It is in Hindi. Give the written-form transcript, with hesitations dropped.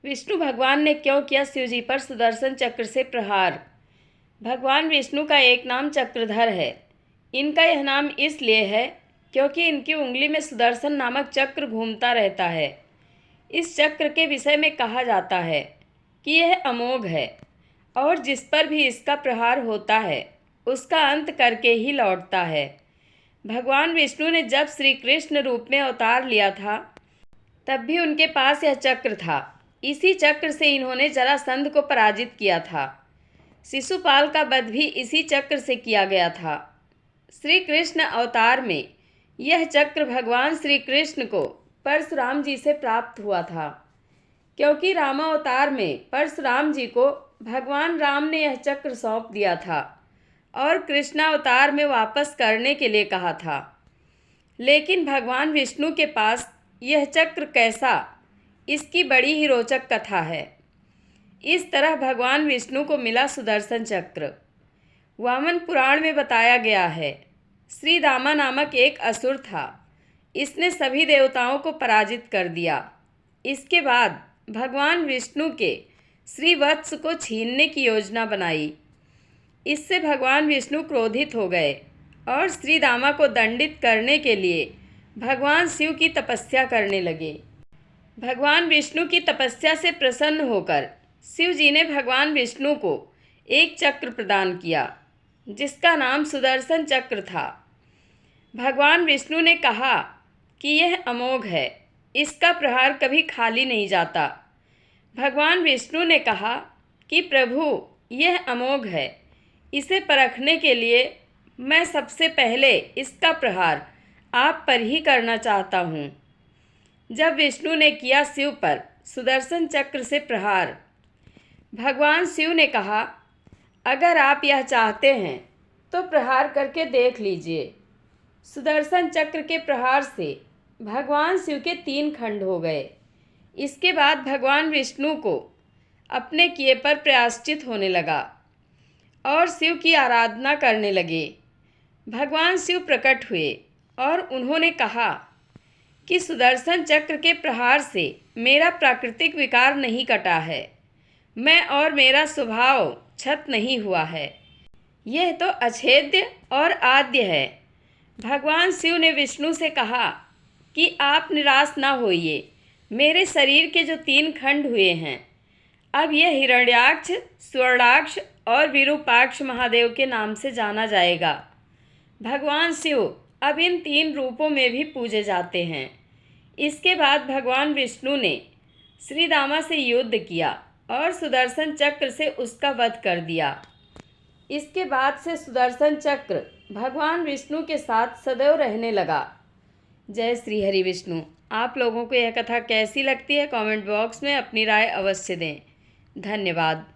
विष्णु भगवान ने क्यों किया शिवजी पर सुदर्शन चक्र से प्रहार। भगवान विष्णु का एक नाम चक्रधर है। इनका यह नाम इसलिए है क्योंकि इनकी उंगली में सुदर्शन नामक चक्र घूमता रहता है। इस चक्र के विषय में कहा जाता है कि यह अमोघ है और जिस पर भी इसका प्रहार होता है उसका अंत करके ही लौटता है। भगवान विष्णु ने जब श्री कृष्ण रूप में अवतार लिया था तब भी उनके पास यह चक्र था। इसी चक्र से इन्होंने जरासंध को पराजित किया था। शिशुपाल का वध भी इसी चक्र से किया गया था। श्री कृष्ण अवतार में यह चक्र भगवान श्री कृष्ण को परशुराम जी से प्राप्त हुआ था, क्योंकि रामावतार में परशुराम जी को भगवान राम ने यह चक्र सौंप दिया था और कृष्णावतार में वापस करने के लिए कहा था। लेकिन भगवान विष्णु के पास यह चक्र कैसा, इसकी बड़ी ही रोचक कथा है। इस तरह भगवान विष्णु को मिला सुदर्शन चक्र। वामन पुराण में बताया गया है, श्री दामा नामक एक असुर था। इसने सभी देवताओं को पराजित कर दिया। इसके बाद भगवान विष्णु के श्री वत्स को छीनने की योजना बनाई। इससे भगवान विष्णु क्रोधित हो गए और श्री दामा को दंडित करने के लिए भगवान शिव की तपस्या करने लगे। भगवान विष्णु की तपस्या से प्रसन्न होकर शिव जी ने भगवान विष्णु को एक चक्र प्रदान किया जिसका नाम सुदर्शन चक्र था। भगवान विष्णु ने कहा कि यह अमोघ है, इसका प्रहार कभी खाली नहीं जाता। भगवान विष्णु ने कहा कि प्रभु यह अमोघ है, इसे परखने के लिए मैं सबसे पहले इसका प्रहार आप पर ही करना चाहता हूँ। जब विष्णु ने किया शिव पर सुदर्शन चक्र से प्रहार, भगवान शिव ने कहा, अगर आप यह चाहते हैं तो प्रहार करके देख लीजिए। सुदर्शन चक्र के प्रहार से भगवान शिव के 3 खंड हो गए। इसके बाद भगवान विष्णु को अपने किए पर प्रायश्चित होने लगा और शिव की आराधना करने लगे। भगवान शिव प्रकट हुए और उन्होंने कहा कि सुदर्शन चक्र के प्रहार से मेरा प्राकृतिक विकार नहीं कटा है, मैं और मेरा स्वभाव क्षत नहीं हुआ है, यह तो अछेद्य और आद्य है। भगवान शिव ने विष्णु से कहा कि आप निराश ना होइए, मेरे शरीर के जो 3 खंड हुए हैं अब यह हिरण्याक्ष, स्वर्णाक्ष और विरूपाक्ष महादेव के नाम से जाना जाएगा। भगवान शिव अब इन 3 रूपों में भी पूजे जाते हैं। इसके बाद भगवान विष्णु ने श्री दामा से युद्ध किया और सुदर्शन चक्र से उसका वध कर दिया। इसके बाद से सुदर्शन चक्र भगवान विष्णु के साथ सदैव रहने लगा। जय श्री हरि विष्णु। आप लोगों को यह कथा कैसी लगती है कमेंट बॉक्स में अपनी राय अवश्य दें। धन्यवाद।